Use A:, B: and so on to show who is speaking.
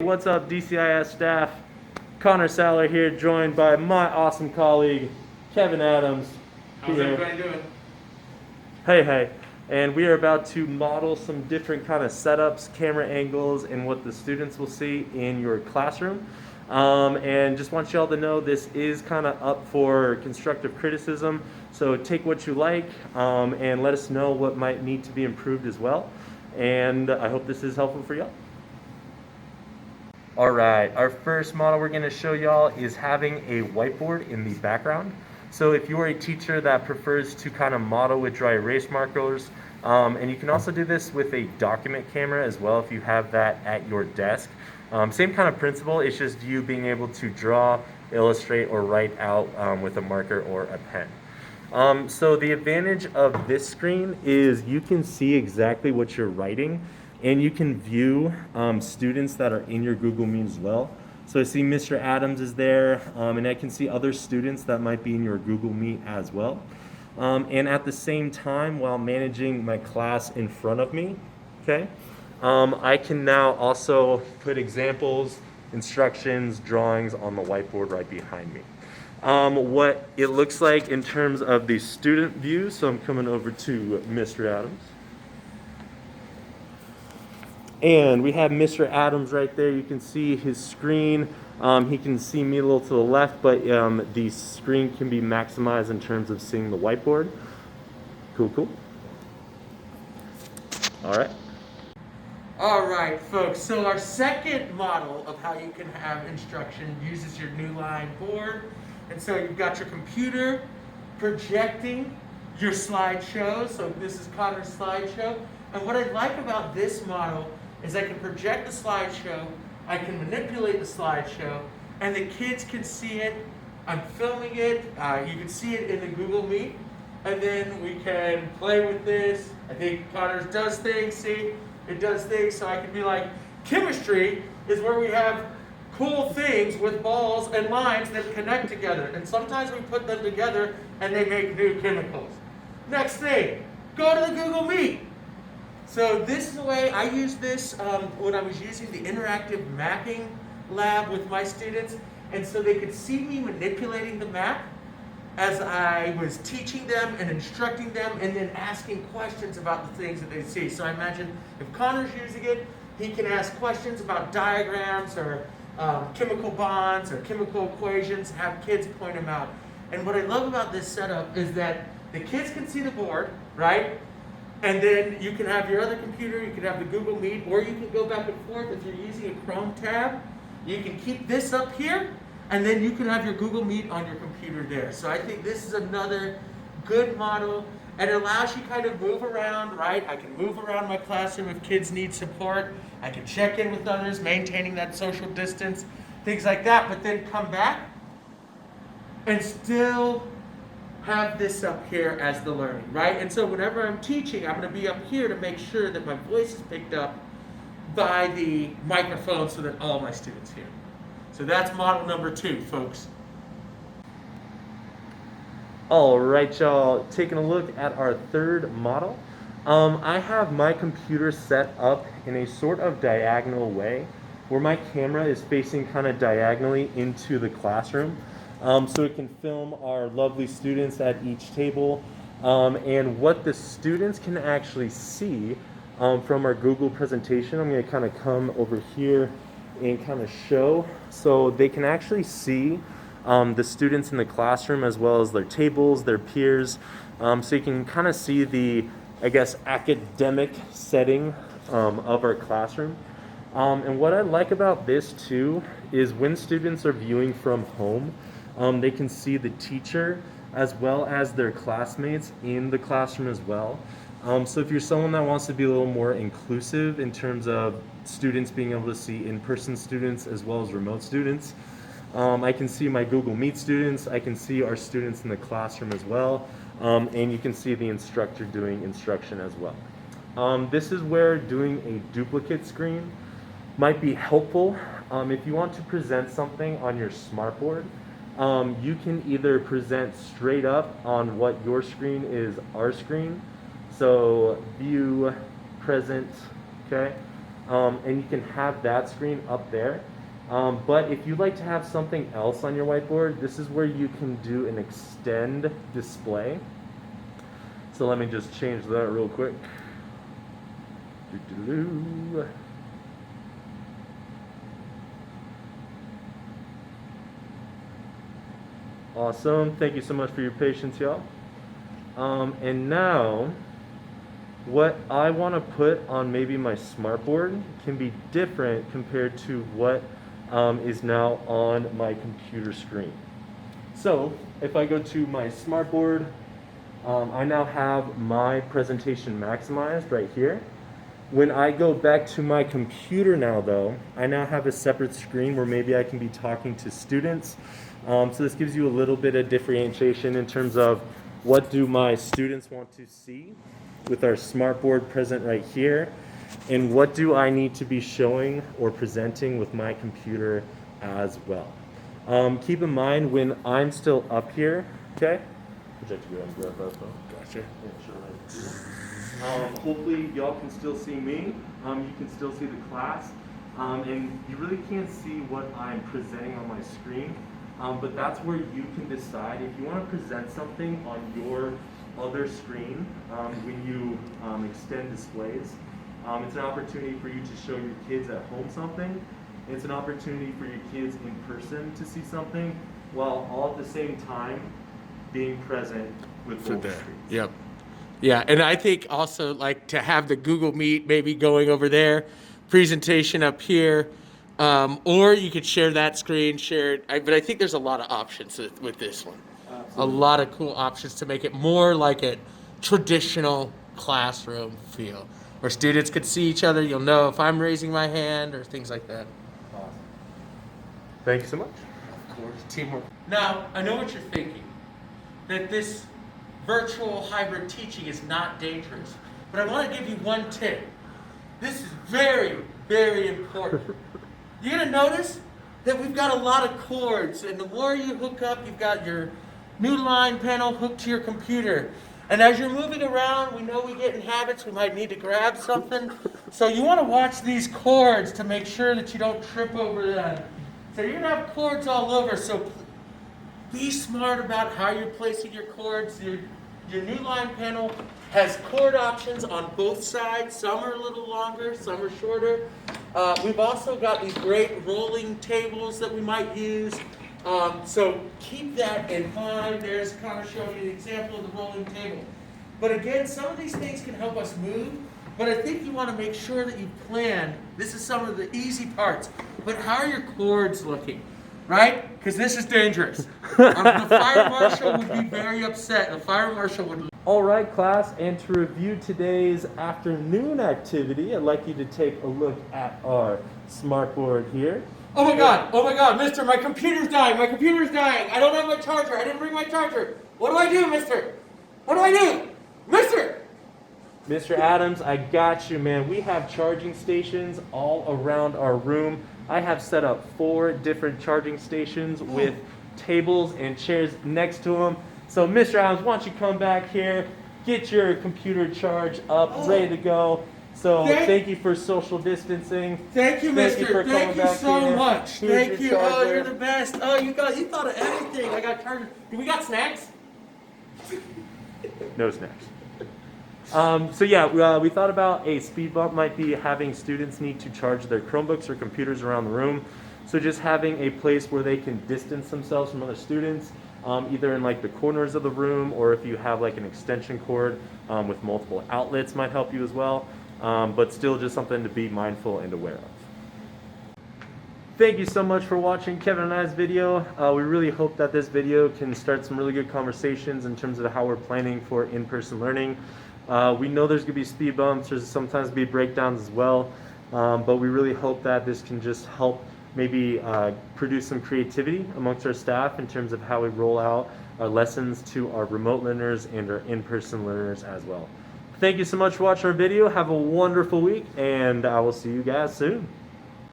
A: what's up, DCIS staff? Connor Saller here, joined by my awesome colleague, Kevin Adams.
B: How's everybody doing?
A: Hey. And we are about to model some different kind of setups, camera angles, and what the students will see in your classroom. And just want y'all to know this is kind of up for constructive criticism. So take what you like and let us know what might need to be improved as well. And I hope this is helpful for y'all. All right, our first model we're going to show y'all is having a whiteboard in the background. So if you are a teacher that prefers to kind of model with dry erase markers, and you can also do this with a document camera as well if you have that at your desk. Same kind of principle, it's just you being able to draw, illustrate, or write out with a marker or a pen. So the advantage of this screen is you can see exactly what you're writing, and you can view students that are in your Google Meet as well. So I see Mr. Adams is there, and I can see other students that might be in your Google Meet as well. And at the same time, while managing my class in front of me, okay, I can now also put examples, instructions, drawings on the whiteboard right behind me. What it looks like in terms of the student view, so I'm coming over to Mr. Adams. And we have Mr. Adams right there. You can see his screen. He can see me a little to the left, but the screen can be maximized in terms of seeing the whiteboard. Cool.
B: All right, folks. So our second model of how you can have instruction uses your Newline board. And so you've got your computer projecting your slideshow. So this is Connor's slideshow. And what I like about this model is I can project the slideshow, I can manipulate the slideshow, and the kids can see it. I'm filming it. You can see it in the Google Meet. And then we can play with this. I think Connor does things, see? It does things, so I can be like, chemistry is where we have cool things with balls and lines that connect together. And sometimes we put them together and they make new chemicals. Next thing, go to the Google Meet. So this is the way I use this when I was using the interactive mapping lab with my students. And so they could see me manipulating the map as I was teaching them and instructing them and then asking questions about the things that they see. So I imagine if Connor's using it, he can ask questions about diagrams or chemical bonds or chemical equations, have kids point them out. And what I love about this setup is that the kids can see the board, right? And then you can have your other computer, you can have the Google Meet, or you can go back and forth. If you're using a Chrome tab, you can keep this up here, and then you can have your Google Meet on your computer there. So I think this is another good model, and it allows you kind of move around, right? I can move around my classroom if kids need support. I can check in with others, maintaining that social distance, things like that, but then come back and still have this up here as the learning, right? And so whenever I'm teaching, I'm going to be up here to make sure that my voice is picked up by the microphone so that all my students hear. So that's model number 2, folks.
A: All right, y'all, taking a look at our third model. I have my computer set up in a sort of diagonal way where my camera is facing kind of diagonally into the classroom. So it can film our lovely students at each table. And what the students can actually see from our Google presentation, I'm going to kind of come over here and kind of show. So they can actually see the students in the classroom as well as their tables, their peers. So you can kind of see the, I guess, academic setting of our classroom. And what I like about this too is when students are viewing from home, they can see the teacher as well as their classmates in the classroom as well. So if you're someone that wants to be a little more inclusive in terms of students being able to see in-person students as well as remote students, I can see my Google Meet students, I can see our students in the classroom as well, and you can see the instructor doing instruction as well. This is where doing a duplicate screen might be helpful. If you want to present something on your smartboard, you can either present straight up on what your screen is our screen. So view, present, okay? and you can have that screen up there. But if you'd like to have something else on your whiteboard, this is where you can do an extend display. So let me just change that real quick. Doo-doo-doo. Awesome. Thank you so much for your patience, y'all. And now, what I want to put on maybe my smartboard can be different compared to what is now on my computer screen. So, if I go to my smartboard, I now have my presentation maximized right here. When I go back to my computer now, though, I now have a separate screen where maybe I can be talking to students. So this gives you a little bit of differentiation in terms of what do my students want to see with our smartboard present right here, and what do I need to be showing or presenting with my computer as well. Keep in mind when I'm still up here, okay? Project to go and grab that phone.
B: Gotcha.
A: Yeah, sure. Hopefully y'all can still see me. You can still see the class. And you really can't see what I'm presenting on my screen. But that's where you can decide if you want to present something on your other screen when you extend displays. It's an opportunity for you to show your kids at home something. It's an opportunity for your kids in person to see something, while all at the same time being present with both screens.
B: Yep. Yeah, and I think also like to have the Google Meet maybe going over there, presentation up here, or you could share that screen, share it. But I think there's a lot of options with this one. Absolutely. A lot of cool options to make it more like a traditional classroom feel, where students could see each other. You'll know if I'm raising my hand or things like that.
A: Awesome. Thank you so much.
B: Of course, teamwork. Now, I know what you're thinking, that this virtual hybrid teaching is not dangerous. But I want to give you one tip. This is very, very important. You're going to notice that we've got a lot of cords, and the more you hook up, you've got your new line panel hooked to your computer. And as you're moving around, we know we get in habits, we might need to grab something. So you want to watch these cords to make sure that you don't trip over them. So you're going to have cords all over, so be smart about how you're placing your cords. Your new line panel has cord options on both sides. Some are a little longer, some are shorter. We've also got these great rolling tables that we might use. So keep that in mind. There's kind of showing you an example of the rolling table. But again, some of these things can help us move. But I think you want to make sure that you plan. This is some of the easy parts. But how are your cords looking? Right? Because this is dangerous. The fire marshal would be very upset. The fire marshal would...
A: All right, class, and to review today's afternoon activity, I'd like you to take a look at our smartboard here.
B: Oh my God, mister, my computer's dying. I don't have my charger. I didn't bring my charger. What do I do, mister? What do I do? Mister!
A: Mr. Adams, I got you, man. We have charging stations all around our room. I have set up 4 different charging stations with tables and chairs next to them. So, Mr. Adams, why don't you come back here, get your computer charged up, ready to go. So, thank you for social distancing.
B: Thank you, mister. Thank you so much. Thank you.
A: Charger.
B: Oh, you're the best. Oh, you thought of everything. I got chargers. Do we got snacks?
A: No snacks. So yeah, we thought about a speed bump might be having students need to charge their Chromebooks or computers around the room. So just having a place where they can distance themselves from other students, either in like the corners of the room, or if you have like an extension cord with multiple outlets might help you as well. But still just something to be mindful and aware of. Thank you so much for watching Kevin and I's video. We really hope that this video can start some really good conversations in terms of how we're planning for in-person learning. We know there's going to be speed bumps, there's sometimes be breakdowns as well, but we really hope that this can just help maybe produce some creativity amongst our staff in terms of how we roll out our lessons to our remote learners and our in-person learners as well. Thank you so much for watching our video. Have a wonderful week, and I will see you guys soon.